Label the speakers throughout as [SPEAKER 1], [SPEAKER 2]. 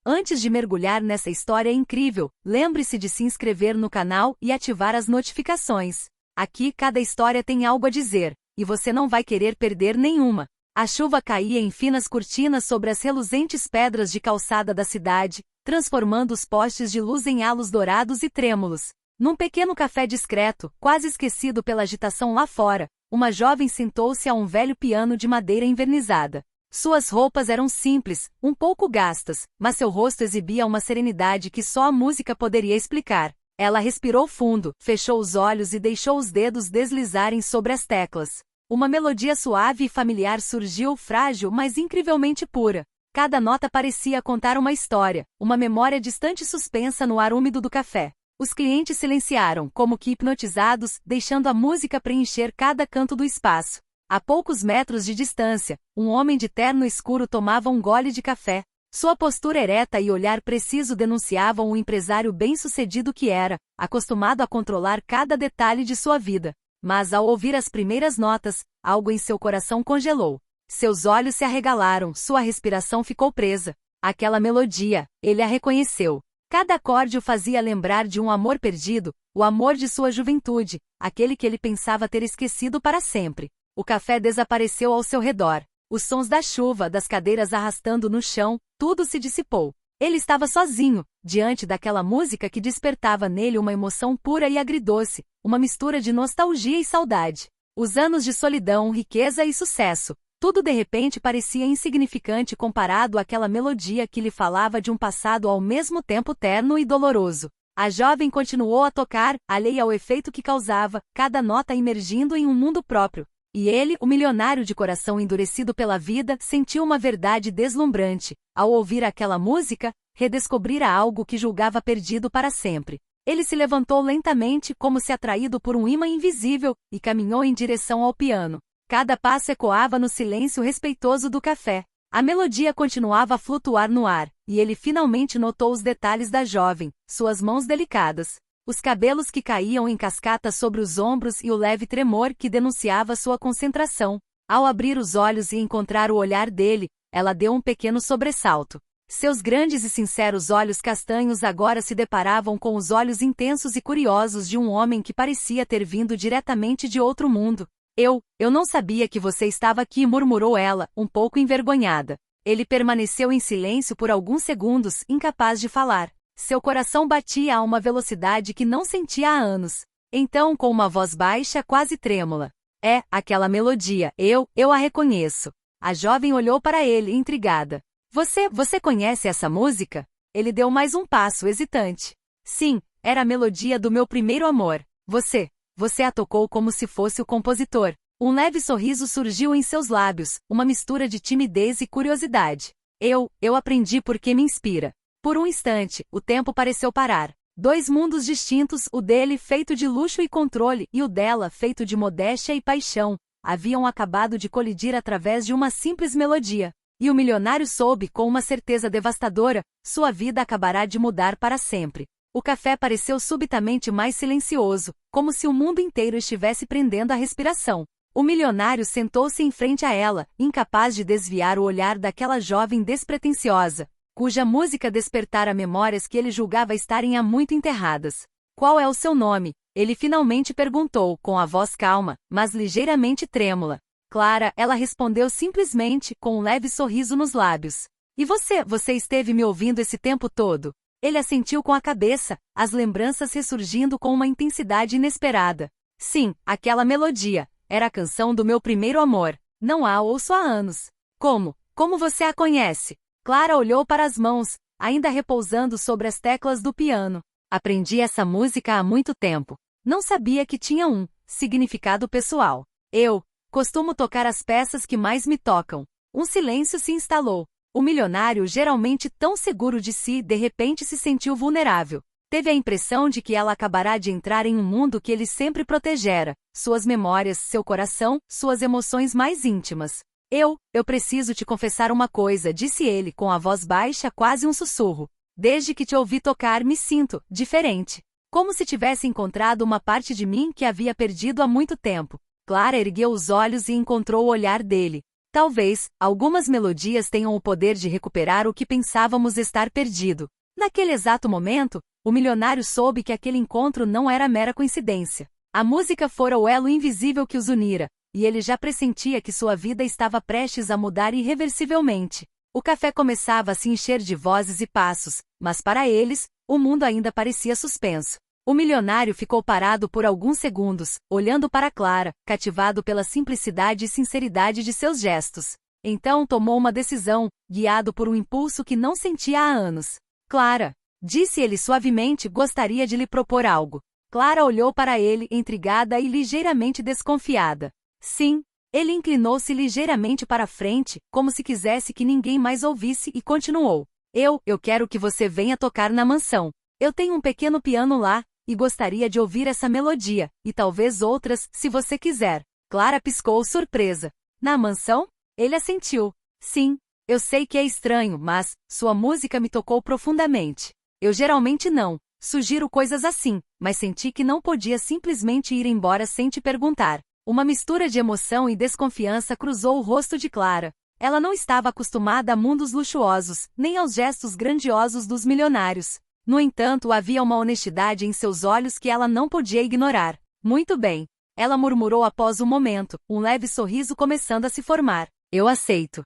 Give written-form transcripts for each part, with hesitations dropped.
[SPEAKER 1] Antes de mergulhar nessa história incrível, lembre-se de se inscrever no canal e ativar as notificações. Aqui cada história tem algo a dizer, e você não vai querer perder nenhuma. A chuva caía em finas cortinas sobre as reluzentes pedras de calçada da cidade, transformando os postes de luz em halos dourados e trêmulos. Num pequeno café discreto, quase esquecido pela agitação lá fora, uma jovem sentou-se a um velho piano de madeira envernizada. Suas roupas eram simples, um pouco gastas, mas seu rosto exibia uma serenidade que só a música poderia explicar. Ela respirou fundo, fechou os olhos e deixou os dedos deslizarem sobre as teclas. Uma melodia suave e familiar surgiu, frágil, mas incrivelmente pura. Cada nota parecia contar uma história, uma memória distante suspensa no ar úmido do café. Os clientes silenciaram, como que hipnotizados, deixando a música preencher cada canto do espaço. A poucos metros de distância, um homem de terno escuro tomava um gole de café. Sua postura ereta e olhar preciso denunciavam o empresário bem-sucedido que era, acostumado a controlar cada detalhe de sua vida. Mas ao ouvir as primeiras notas, algo em seu coração congelou. Seus olhos se arregalaram, sua respiração ficou presa. Aquela melodia, ele a reconheceu. Cada acorde o fazia lembrar de um amor perdido, o amor de sua juventude, aquele que ele pensava ter esquecido para sempre. O café desapareceu ao seu redor. Os sons da chuva, das cadeiras arrastando no chão, tudo se dissipou. Ele estava sozinho, diante daquela música que despertava nele uma emoção pura e agridoce, uma mistura de nostalgia e saudade. Os anos de solidão, riqueza e sucesso, tudo de repente parecia insignificante comparado àquela melodia que lhe falava de um passado ao mesmo tempo terno e doloroso. A jovem continuou a tocar, alheia ao efeito que causava, cada nota imergindo em um mundo próprio. E ele, o milionário de coração endurecido pela vida, sentiu uma verdade deslumbrante. Ao ouvir aquela música, redescobrira algo que julgava perdido para sempre. Ele se levantou lentamente, como se atraído por um imã invisível, e caminhou em direção ao piano. Cada passo ecoava no silêncio respeitoso do café. A melodia continuava a flutuar no ar, e ele finalmente notou os detalhes da jovem, suas mãos delicadas. Os cabelos que caíam em cascata sobre os ombros e o leve tremor que denunciava sua concentração. Ao abrir os olhos e encontrar o olhar dele, ela deu um pequeno sobressalto. Seus grandes e sinceros olhos castanhos agora se deparavam com os olhos intensos e curiosos de um homem que parecia ter vindo diretamente de outro mundo. Eu não sabia que você estava aqui, murmurou ela, um pouco envergonhada. Ele permaneceu em silêncio por alguns segundos, incapaz de falar. Seu coração batia a uma velocidade que não sentia há anos. Então, com uma voz baixa, quase trêmula. É, aquela melodia, eu a reconheço. A jovem olhou para ele, intrigada. Você conhece essa música? Ele deu mais um passo, hesitante. Sim, era a melodia do meu primeiro amor. Você a tocou como se fosse o compositor. Um leve sorriso surgiu em seus lábios, uma mistura de timidez e curiosidade. Eu aprendi porque me inspira. Por um instante, o tempo pareceu parar. Dois mundos distintos, o dele feito de luxo e controle, e o dela feito de modéstia e paixão, haviam acabado de colidir através de uma simples melodia. E o milionário soube, com uma certeza devastadora, sua vida acabará de mudar para sempre. O café pareceu subitamente mais silencioso, como se o mundo inteiro estivesse prendendo a respiração. O milionário sentou-se em frente a ela, incapaz de desviar o olhar daquela jovem despretensiosa, cuja música despertara memórias que ele julgava estarem há muito enterradas. Qual é o seu nome? Ele finalmente perguntou, com a voz calma, mas ligeiramente trêmula. Clara, ela respondeu simplesmente, com um leve sorriso nos lábios. E você esteve me ouvindo esse tempo todo? Ele assentiu com a cabeça, as lembranças ressurgindo com uma intensidade inesperada. Sim, aquela melodia, era a canção do meu primeiro amor. Não a ouço há anos. Como você a conhece? Clara olhou para as mãos, ainda repousando sobre as teclas do piano. Aprendi essa música há muito tempo. Não sabia que tinha um significado pessoal. Eu costumo tocar as peças que mais me tocam. Um silêncio se instalou. O milionário, geralmente tão seguro de si, de repente se sentiu vulnerável. Teve a impressão de que ela acabará de entrar em um mundo que ele sempre protegera, suas memórias, seu coração, suas emoções mais íntimas. Eu preciso te confessar uma coisa, disse ele com a voz baixa, quase um sussurro. Desde que te ouvi tocar me sinto diferente. Como se tivesse encontrado uma parte de mim que havia perdido há muito tempo. Clara ergueu os olhos e encontrou o olhar dele. Talvez, algumas melodias tenham o poder de recuperar o que pensávamos estar perdido. Naquele exato momento, o milionário soube que aquele encontro não era mera coincidência. A música fora o elo invisível que os unira, e ele já pressentia que sua vida estava prestes a mudar irreversivelmente. O café começava a se encher de vozes e passos, mas para eles, o mundo ainda parecia suspenso. O milionário ficou parado por alguns segundos, olhando para Clara, cativado pela simplicidade e sinceridade de seus gestos. Então tomou uma decisão, guiado por um impulso que não sentia há anos. Clara, disse ele suavemente, gostaria de lhe propor algo. Clara olhou para ele, intrigada e ligeiramente desconfiada. Sim. Ele inclinou-se ligeiramente para a frente, como se quisesse que ninguém mais ouvisse e continuou. Eu quero que você venha tocar na mansão. Eu tenho um pequeno piano lá, e gostaria de ouvir essa melodia, e talvez outras, se você quiser. Clara piscou surpresa. Na mansão? Ele assentiu. Sim. Eu sei que é estranho, mas sua música me tocou profundamente. Eu geralmente não sugiro coisas assim, mas senti que não podia simplesmente ir embora sem te perguntar. Uma mistura de emoção e desconfiança cruzou o rosto de Clara. Ela não estava acostumada a mundos luxuosos, nem aos gestos grandiosos dos milionários. No entanto, havia uma honestidade em seus olhos que ela não podia ignorar. Muito bem. Ela murmurou após um momento, um leve sorriso começando a se formar. Eu aceito.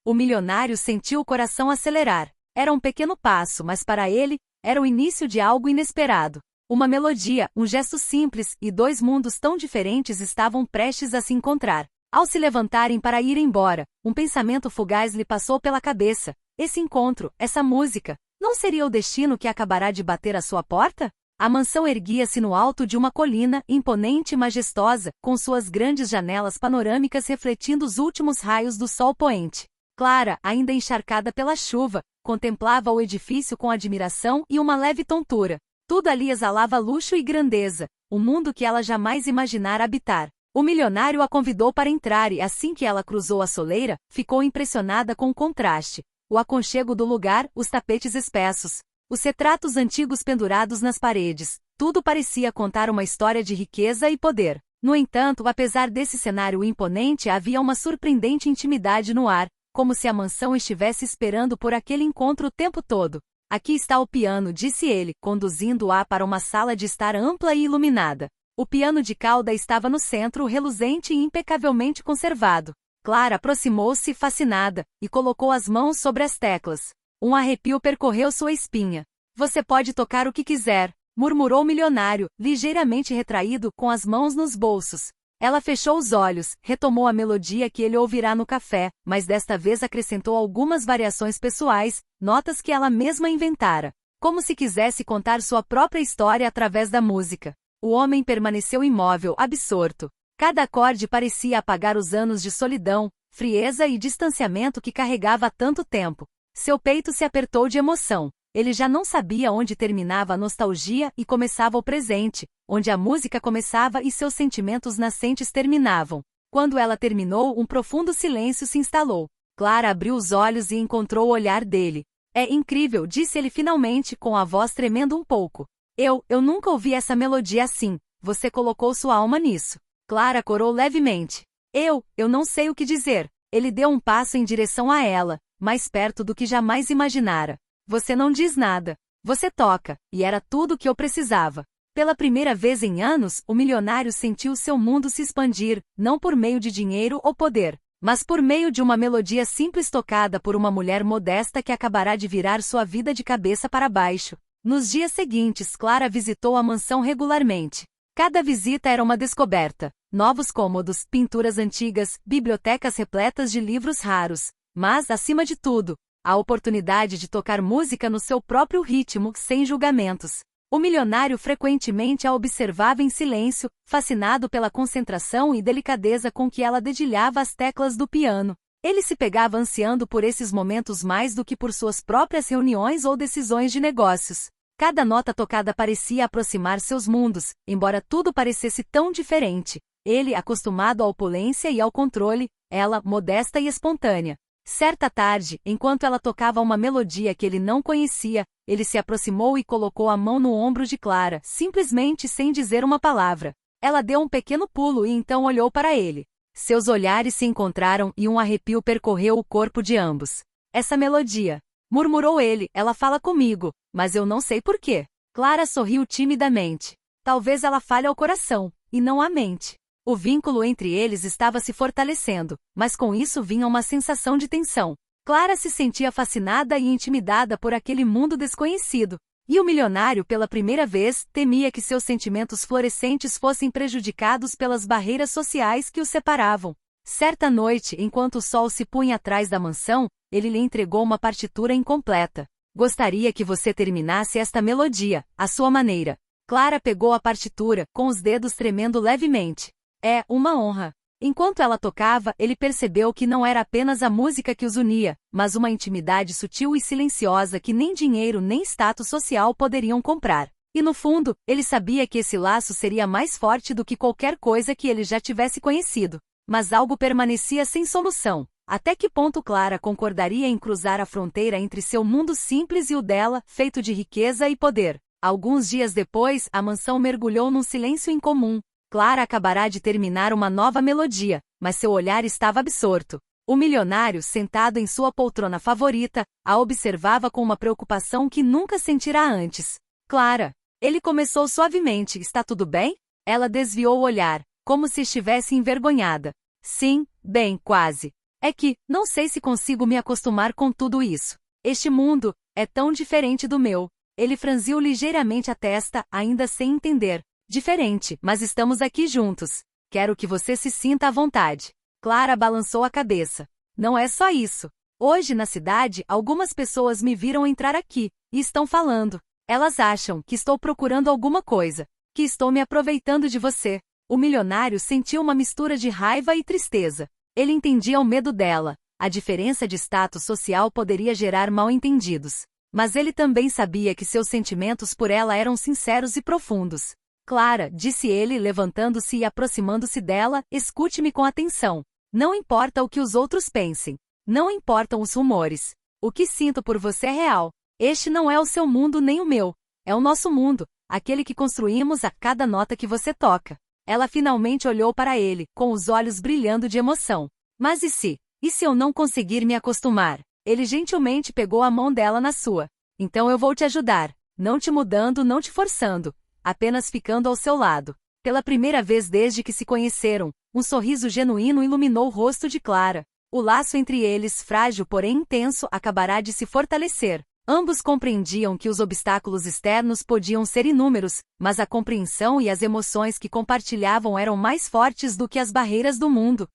[SPEAKER 1] O milionário sentiu o coração acelerar. Era um pequeno passo, mas para ele, era o início de algo inesperado. Uma melodia, um gesto simples, e dois mundos tão diferentes estavam prestes a se encontrar. Ao se levantarem para ir embora, um pensamento fugaz lhe passou pela cabeça. Esse encontro, essa música, não seria o destino que acabará de bater à sua porta? A mansão erguia-se no alto de uma colina, imponente e majestosa, com suas grandes janelas panorâmicas refletindo os últimos raios do sol poente. Clara, ainda encharcada pela chuva, contemplava o edifício com admiração e uma leve tontura. Tudo ali exalava luxo e grandeza, um mundo que ela jamais imaginara habitar. O milionário a convidou para entrar e assim que ela cruzou a soleira, ficou impressionada com o contraste. O aconchego do lugar, os tapetes espessos, os retratos antigos pendurados nas paredes, tudo parecia contar uma história de riqueza e poder. No entanto, apesar desse cenário imponente, havia uma surpreendente intimidade no ar, como se a mansão estivesse esperando por aquele encontro o tempo todo. Aqui está o piano, disse ele, conduzindo-a para uma sala de estar ampla e iluminada. O piano de cauda estava no centro, reluzente e impecavelmente conservado. Clara aproximou-se, fascinada, e colocou as mãos sobre as teclas. Um arrepio percorreu sua espinha. Você pode tocar o que quiser, murmurou o milionário, ligeiramente retraído, com as mãos nos bolsos. Ela fechou os olhos, retomou a melodia que ele ouvirá no café, mas desta vez acrescentou algumas variações pessoais, notas que ela mesma inventara, como se quisesse contar sua própria história através da música. O homem permaneceu imóvel, absorto. Cada acorde parecia apagar os anos de solidão, frieza e distanciamento que carregava há tanto tempo. Seu peito se apertou de emoção. Ele já não sabia onde terminava a nostalgia e começava o presente, onde a música começava e seus sentimentos nascentes terminavam. Quando ela terminou, um profundo silêncio se instalou. Clara abriu os olhos e encontrou o olhar dele. É incrível, disse ele finalmente, com a voz tremendo um pouco. Eu nunca ouvi essa melodia assim. Você colocou sua alma nisso. Clara corou levemente. Eu não sei o que dizer. Ele deu um passo em direção a ela, mais perto do que jamais imaginara. Você não diz nada. Você toca, e era tudo o que eu precisava. Pela primeira vez em anos, o milionário sentiu seu mundo se expandir, não por meio de dinheiro ou poder, mas por meio de uma melodia simples tocada por uma mulher modesta que acabará de virar sua vida de cabeça para baixo. Nos dias seguintes, Clara visitou a mansão regularmente. Cada visita era uma descoberta. Novos cômodos, pinturas antigas, bibliotecas repletas de livros raros. Mas, acima de tudo, a oportunidade de tocar música no seu próprio ritmo, sem julgamentos. O milionário frequentemente a observava em silêncio, fascinado pela concentração e delicadeza com que ela dedilhava as teclas do piano. Ele se pegava ansiando por esses momentos mais do que por suas próprias reuniões ou decisões de negócios. Cada nota tocada parecia aproximar seus mundos, embora tudo parecesse tão diferente. Ele, acostumado à opulência e ao controle, ela, modesta e espontânea. Certa tarde, enquanto ela tocava uma melodia que ele não conhecia, ele se aproximou e colocou a mão no ombro de Clara, simplesmente sem dizer uma palavra. Ela deu um pequeno pulo e então olhou para ele. Seus olhares se encontraram e um arrepio percorreu o corpo de ambos. Essa melodia, murmurou ele, ela fala comigo, mas eu não sei por quê. Clara sorriu timidamente. Talvez ela fale ao coração, e não à mente. O vínculo entre eles estava se fortalecendo, mas com isso vinha uma sensação de tensão. Clara se sentia fascinada e intimidada por aquele mundo desconhecido. E o milionário, pela primeira vez, temia que seus sentimentos florescentes fossem prejudicados pelas barreiras sociais que os separavam. Certa noite, enquanto o sol se punha atrás da mansão, ele lhe entregou uma partitura incompleta. Gostaria que você terminasse esta melodia, à sua maneira. Clara pegou a partitura, com os dedos tremendo levemente. É uma honra. Enquanto ela tocava, ele percebeu que não era apenas a música que os unia, mas uma intimidade sutil e silenciosa que nem dinheiro nem status social poderiam comprar. E no fundo, ele sabia que esse laço seria mais forte do que qualquer coisa que ele já tivesse conhecido. Mas algo permanecia sem solução. Até que ponto Clara concordaria em cruzar a fronteira entre seu mundo simples e o dela, feito de riqueza e poder? Alguns dias depois, a mansão mergulhou num silêncio incomum. Clara acabará de terminar uma nova melodia, mas seu olhar estava absorto. O milionário, sentado em sua poltrona favorita, a observava com uma preocupação que nunca sentira antes. Clara. Ele começou suavemente. Está tudo bem? Ela desviou o olhar, como se estivesse envergonhada. Sim, bem, quase. É que, não sei se consigo me acostumar com tudo isso. Este mundo é tão diferente do meu. Ele franziu ligeiramente a testa, ainda sem entender. Diferente, mas estamos aqui juntos. Quero que você se sinta à vontade. Clara balançou a cabeça. Não é só isso. Hoje na cidade, algumas pessoas me viram entrar aqui, e estão falando. Elas acham que estou procurando alguma coisa, que estou me aproveitando de você. O milionário sentiu uma mistura de raiva e tristeza. Ele entendia o medo dela. A diferença de status social poderia gerar mal-entendidos. Mas ele também sabia que seus sentimentos por ela eram sinceros e profundos. Clara, disse ele, levantando-se e aproximando-se dela, escute-me com atenção. Não importa o que os outros pensem. Não importam os rumores. O que sinto por você é real. Este não é o seu mundo nem o meu. É o nosso mundo, aquele que construímos a cada nota que você toca. Ela finalmente olhou para ele, com os olhos brilhando de emoção. Mas e se? E se eu não conseguir me acostumar? Ele gentilmente pegou a mão dela na sua. Então eu vou te ajudar. Não te mudando, não te forçando. Apenas ficando ao seu lado. Pela primeira vez desde que se conheceram, um sorriso genuíno iluminou o rosto de Clara. O laço entre eles, frágil porém intenso, acabará de se fortalecer. Ambos compreendiam que os obstáculos externos podiam ser inúmeros, mas a compreensão e as emoções que compartilhavam eram mais fortes do que as barreiras do mundo.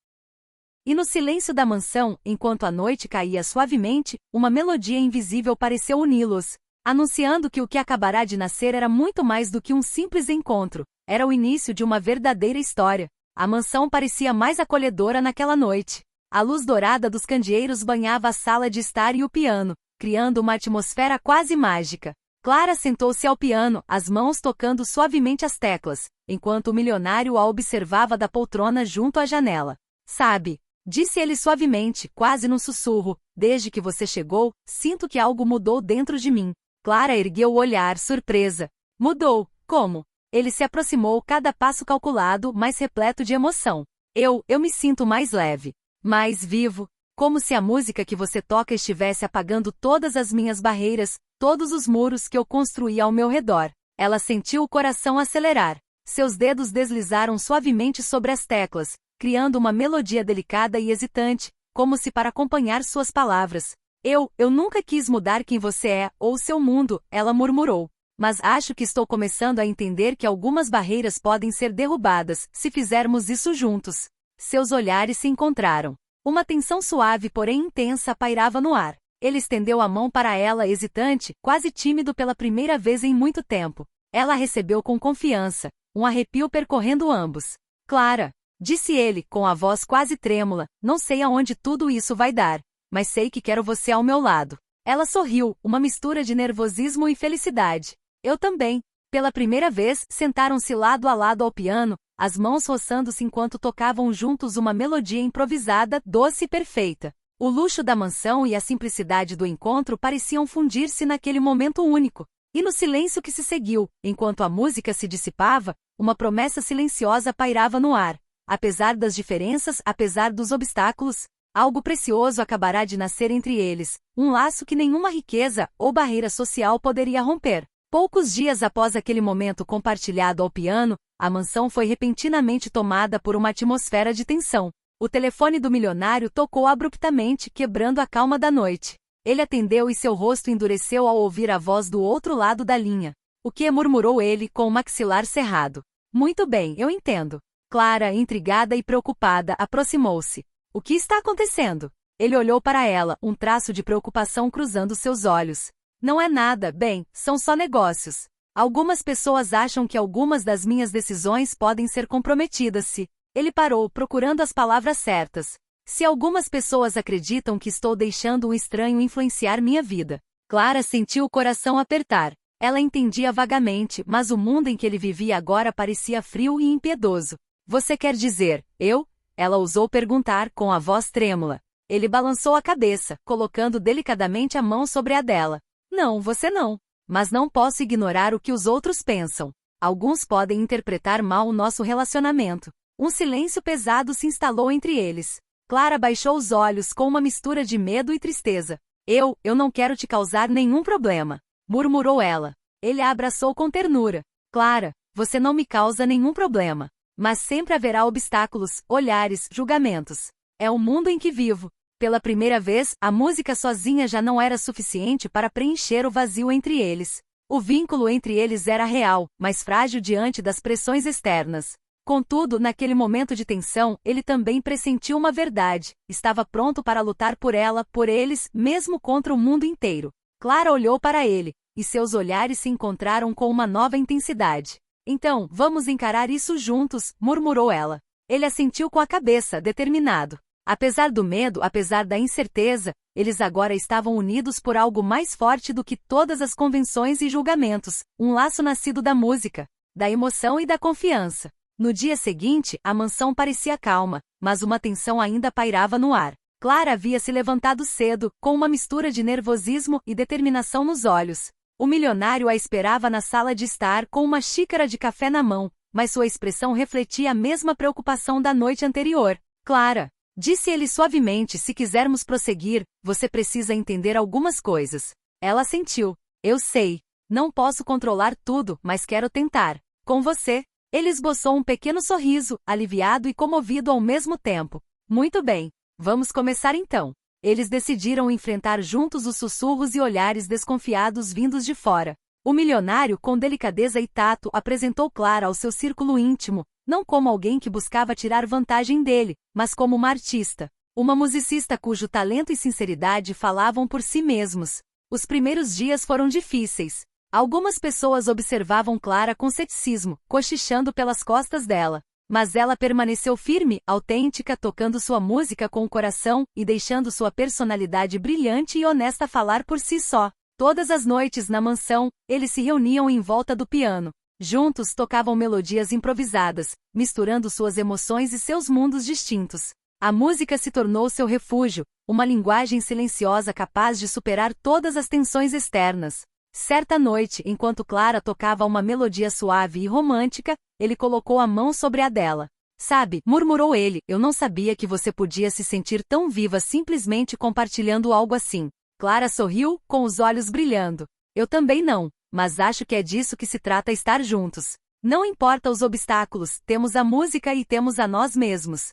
[SPEAKER 1] E no silêncio da mansão, enquanto a noite caía suavemente, uma melodia invisível pareceu uni-los, anunciando que o que acabará de nascer era muito mais do que um simples encontro. Era o início de uma verdadeira história. A mansão parecia mais acolhedora naquela noite. A luz dourada dos candeeiros banhava a sala de estar e o piano, criando uma atmosfera quase mágica. Clara sentou-se ao piano, as mãos tocando suavemente as teclas, enquanto o milionário a observava da poltrona junto à janela. Sabe, disse ele suavemente, quase num sussurro, desde que você chegou, sinto que algo mudou dentro de mim. Clara ergueu o olhar, surpresa. Mudou? Como? Ele se aproximou, cada passo calculado, mais repleto de emoção. Eu me sinto mais leve, mais vivo, como se a música que você toca estivesse apagando todas as minhas barreiras, todos os muros que eu construí ao meu redor. Ela sentiu o coração acelerar. Seus dedos deslizaram suavemente sobre as teclas, criando uma melodia delicada e hesitante, como se para acompanhar suas palavras. Eu nunca quis mudar quem você é, ou seu mundo, ela murmurou. Mas acho que estou começando a entender que algumas barreiras podem ser derrubadas, se fizermos isso juntos. Seus olhares se encontraram. Uma tensão suave porém intensa pairava no ar. Ele estendeu a mão para ela hesitante, quase tímido pela primeira vez em muito tempo. Ela recebeu com confiança, um arrepio percorrendo ambos. Clara, disse ele, com a voz quase trêmula, não sei aonde tudo isso vai dar, mas sei que quero você ao meu lado. Ela sorriu, uma mistura de nervosismo e felicidade. Eu também. Pela primeira vez, sentaram-se lado a lado ao piano, as mãos roçando-se enquanto tocavam juntos uma melodia improvisada, doce e perfeita. O luxo da mansão e a simplicidade do encontro pareciam fundir-se naquele momento único. E no silêncio que se seguiu, enquanto a música se dissipava, uma promessa silenciosa pairava no ar. Apesar das diferenças, apesar dos obstáculos, algo precioso acabará de nascer entre eles, um laço que nenhuma riqueza ou barreira social poderia romper. Poucos dias após aquele momento compartilhado ao piano, a mansão foi repentinamente tomada por uma atmosfera de tensão. O telefone do milionário tocou abruptamente, quebrando a calma da noite. Ele atendeu e seu rosto endureceu ao ouvir a voz do outro lado da linha. "O que?", murmurou ele com o maxilar cerrado. "Muito bem, eu entendo." Clara, intrigada e preocupada, aproximou-se. "O que está acontecendo?" Ele olhou para ela, um traço de preocupação cruzando seus olhos. "Não é nada, bem, são só negócios. Algumas pessoas acham que algumas das minhas decisões podem ser comprometidas se..." Ele parou, procurando as palavras certas. "Se algumas pessoas acreditam que estou deixando um estranho influenciar minha vida." Clara sentiu o coração apertar. Ela entendia vagamente, mas o mundo em que ele vivia agora parecia frio e impiedoso. "Você quer dizer, eu?" Ela ousou perguntar com a voz trêmula. Ele balançou a cabeça, colocando delicadamente a mão sobre a dela. "Não, você não. Mas não posso ignorar o que os outros pensam. Alguns podem interpretar mal o nosso relacionamento." Um silêncio pesado se instalou entre eles. Clara baixou os olhos com uma mistura de medo e tristeza. Eu não quero te causar nenhum problema," murmurou ela. Ele a abraçou com ternura. "Clara, você não me causa nenhum problema. Mas sempre haverá obstáculos, olhares, julgamentos. É o mundo em que vivo." Pela primeira vez, a música sozinha já não era suficiente para preencher o vazio entre eles. O vínculo entre eles era real, mas frágil diante das pressões externas. Contudo, naquele momento de tensão, ele também pressentiu uma verdade. Estava pronto para lutar por ela, por eles, mesmo contra o mundo inteiro. Clara olhou para ele, e seus olhares se encontraram com uma nova intensidade. "Então, vamos encarar isso juntos", murmurou ela. Ele assentiu com a cabeça, determinado. Apesar do medo, apesar da incerteza, eles agora estavam unidos por algo mais forte do que todas as convenções e julgamentos, um laço nascido da música, da emoção e da confiança. No dia seguinte, a mansão parecia calma, mas uma tensão ainda pairava no ar. Clara havia se levantado cedo, com uma mistura de nervosismo e determinação nos olhos. O milionário a esperava na sala de estar com uma xícara de café na mão, mas sua expressão refletia a mesma preocupação da noite anterior. "Clara", disse ele suavemente, "se quisermos prosseguir, você precisa entender algumas coisas." Ela assentiu. "Eu sei. Não posso controlar tudo, mas quero tentar. Com você." Ele esboçou um pequeno sorriso, aliviado e comovido ao mesmo tempo. "Muito bem. Vamos começar então." Eles decidiram enfrentar juntos os sussurros e olhares desconfiados vindos de fora. O milionário, com delicadeza e tato, apresentou Clara ao seu círculo íntimo, não como alguém que buscava tirar vantagem dele, mas como uma artista. Uma musicista cujo talento e sinceridade falavam por si mesmos. Os primeiros dias foram difíceis. Algumas pessoas observavam Clara com ceticismo, cochichando pelas costas dela. Mas ela permaneceu firme, autêntica, tocando sua música com o coração e deixando sua personalidade brilhante e honesta falar por si só. Todas as noites na mansão, eles se reuniam em volta do piano. Juntos tocavam melodias improvisadas, misturando suas emoções e seus mundos distintos. A música se tornou seu refúgio, uma linguagem silenciosa capaz de superar todas as tensões externas. Certa noite, enquanto Clara tocava uma melodia suave e romântica, ele colocou a mão sobre a dela. "Sabe", murmurou ele, "eu não sabia que você podia se sentir tão viva simplesmente compartilhando algo assim." Clara sorriu, com os olhos brilhando. "Eu também não, mas acho que é disso que se trata estar juntos. Não importa os obstáculos, temos a música e temos a nós mesmos."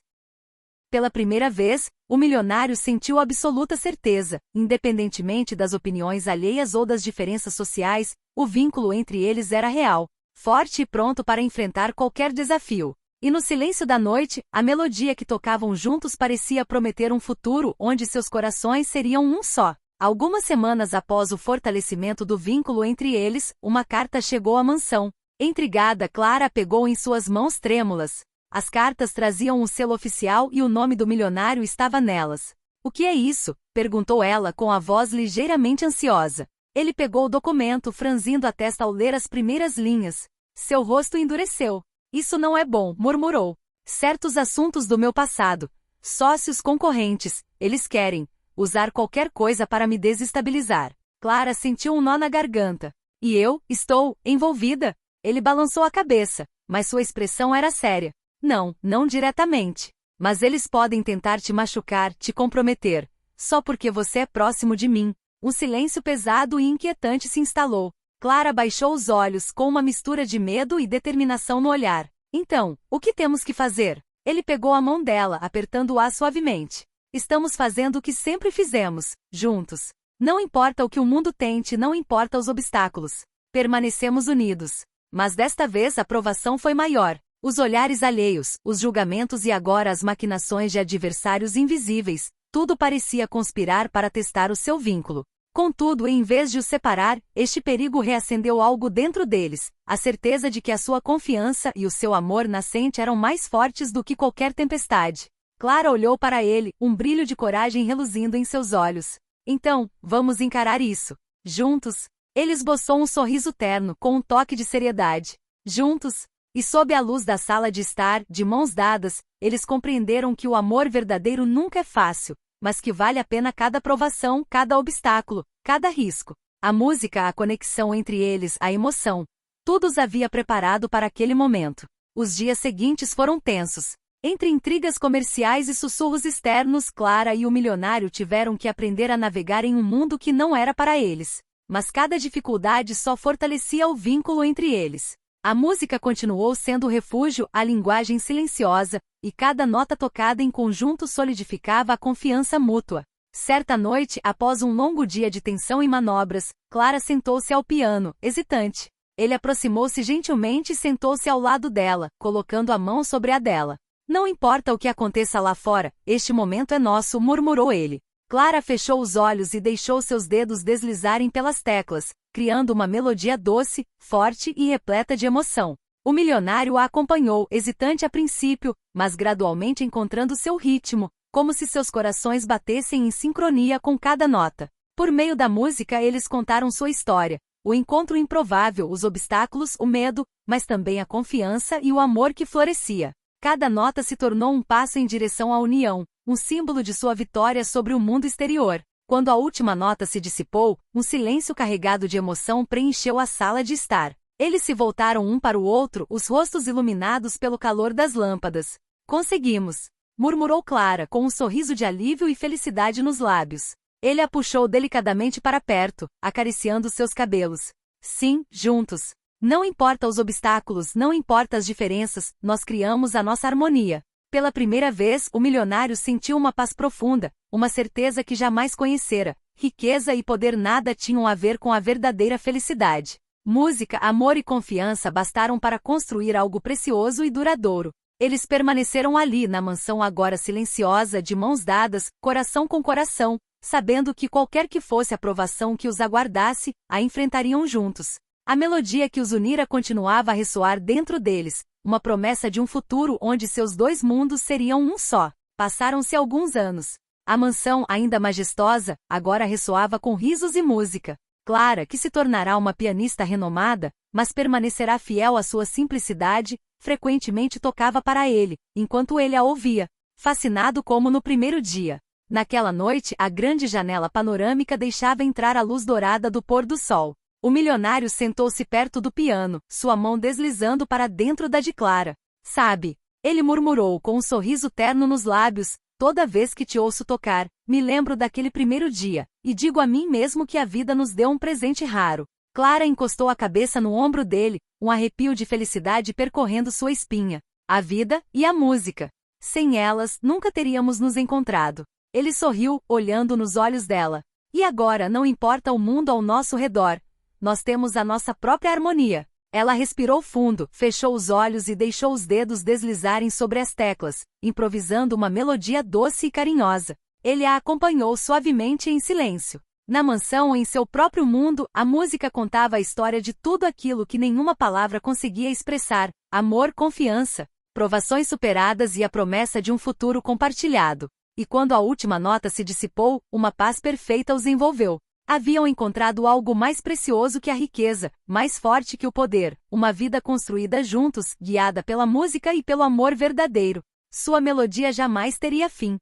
[SPEAKER 1] Pela primeira vez, o milionário sentiu absoluta certeza, independentemente das opiniões alheias ou das diferenças sociais, o vínculo entre eles era real, forte e pronto para enfrentar qualquer desafio. E no silêncio da noite, a melodia que tocavam juntos parecia prometer um futuro onde seus corações seriam um só. Algumas semanas após o fortalecimento do vínculo entre eles, uma carta chegou à mansão. Intrigada, Clara a pegou em suas mãos trêmulas. As cartas traziam um selo oficial e o nome do milionário estava nelas. "O que é isso?", perguntou ela com a voz ligeiramente ansiosa. Ele pegou o documento, franzindo a testa ao ler as primeiras linhas. Seu rosto endureceu. "Isso não é bom", murmurou. "Certos assuntos do meu passado. Sócios concorrentes, eles querem usar qualquer coisa para me desestabilizar." Clara sentiu um nó na garganta. "E eu, estou envolvida?" Ele balançou a cabeça, mas sua expressão era séria. Não, não diretamente. Mas eles podem tentar te machucar, te comprometer. Só porque você é próximo de mim. Um silêncio pesado e inquietante se instalou. Clara baixou os olhos com uma mistura de medo e determinação no olhar. Então, o que temos que fazer? Ele pegou a mão dela, apertando-a suavemente. Estamos fazendo o que sempre fizemos, juntos. Não importa o que o mundo tente, não importa os obstáculos. Permanecemos unidos. Mas desta vez a provação foi maior. Os olhares alheios, os julgamentos e agora as maquinações de adversários invisíveis, tudo parecia conspirar para testar o seu vínculo. Contudo, em vez de os separar, este perigo reacendeu algo dentro deles, a certeza de que a sua confiança e o seu amor nascente eram mais fortes do que qualquer tempestade. Clara olhou para ele, um brilho de coragem reluzindo em seus olhos. Então, vamos encarar isso. Juntos. Ele esboçou um sorriso terno, com um toque de seriedade. Juntos. E sob a luz da sala de estar, de mãos dadas, eles compreenderam que o amor verdadeiro nunca é fácil, mas que vale a pena cada provação, cada obstáculo, cada risco. A música, a conexão entre eles, a emoção. Tudo os havia preparado para aquele momento. Os dias seguintes foram tensos. Entre intrigas comerciais e sussurros externos, Clara e o milionário tiveram que aprender a navegar em um mundo que não era para eles. Mas cada dificuldade só fortalecia o vínculo entre eles. A música continuou sendo o refúgio, a linguagem silenciosa, e cada nota tocada em conjunto solidificava a confiança mútua. Certa noite, após um longo dia de tensão e manobras, Clara sentou-se ao piano, hesitante. Ele aproximou-se gentilmente e sentou-se ao lado dela, colocando a mão sobre a dela. Não importa o que aconteça lá fora, este momento é nosso, murmurou ele. Clara fechou os olhos e deixou seus dedos deslizarem pelas teclas, criando uma melodia doce, forte e repleta de emoção. O milionário a acompanhou, hesitante a princípio, mas gradualmente encontrando seu ritmo, como se seus corações batessem em sincronia com cada nota. Por meio da música eles contaram sua história, o encontro improvável, os obstáculos, o medo, mas também a confiança e o amor que florescia. Cada nota se tornou um passo em direção à união, um símbolo de sua vitória sobre o mundo exterior. Quando a última nota se dissipou, um silêncio carregado de emoção preencheu a sala de estar. Eles se voltaram um para o outro, os rostos iluminados pelo calor das lâmpadas. Conseguimos! Murmurou Clara, com um sorriso de alívio e felicidade nos lábios. Ele a puxou delicadamente para perto, acariciando seus cabelos. Sim, juntos. Não importa os obstáculos, não importa as diferenças, nós criamos a nossa harmonia. Pela primeira vez, o milionário sentiu uma paz profunda, uma certeza que jamais conhecera. Riqueza e poder nada tinham a ver com a verdadeira felicidade. Música, amor e confiança bastaram para construir algo precioso e duradouro. Eles permaneceram ali na mansão agora silenciosa, de mãos dadas, coração com coração, sabendo que qualquer que fosse a provação que os aguardasse, a enfrentariam juntos. A melodia que os unira continuava a ressoar dentro deles, uma promessa de um futuro onde seus dois mundos seriam um só. Passaram-se alguns anos. A mansão, ainda majestosa, agora ressoava com risos e música. Clara, que se tornará uma pianista renomada, mas permanecerá fiel à sua simplicidade, frequentemente tocava para ele, enquanto ele a ouvia, fascinado como no primeiro dia. Naquela noite, a grande janela panorâmica deixava entrar a luz dourada do pôr do sol. O milionário sentou-se perto do piano, sua mão deslizando para dentro da de Clara. Sabe, ele murmurou com um sorriso terno nos lábios, toda vez que te ouço tocar, me lembro daquele primeiro dia, e digo a mim mesmo que a vida nos deu um presente raro. Clara encostou a cabeça no ombro dele, um arrepio de felicidade percorrendo sua espinha. A vida e a música. Sem elas, nunca teríamos nos encontrado. Ele sorriu, olhando nos olhos dela. E agora não importa o mundo ao nosso redor. Nós temos a nossa própria harmonia. Ela respirou fundo, fechou os olhos e deixou os dedos deslizarem sobre as teclas, improvisando uma melodia doce e carinhosa. Ele a acompanhou suavemente em silêncio. Na mansão, em seu próprio mundo, a música contava a história de tudo aquilo que nenhuma palavra conseguia expressar: amor, confiança, provações superadas e a promessa de um futuro compartilhado. E quando a última nota se dissipou, uma paz perfeita os envolveu. Haviam encontrado algo mais precioso que a riqueza, mais forte que o poder, uma vida construída juntos, guiada pela música e pelo amor verdadeiro. Sua melodia jamais teria fim.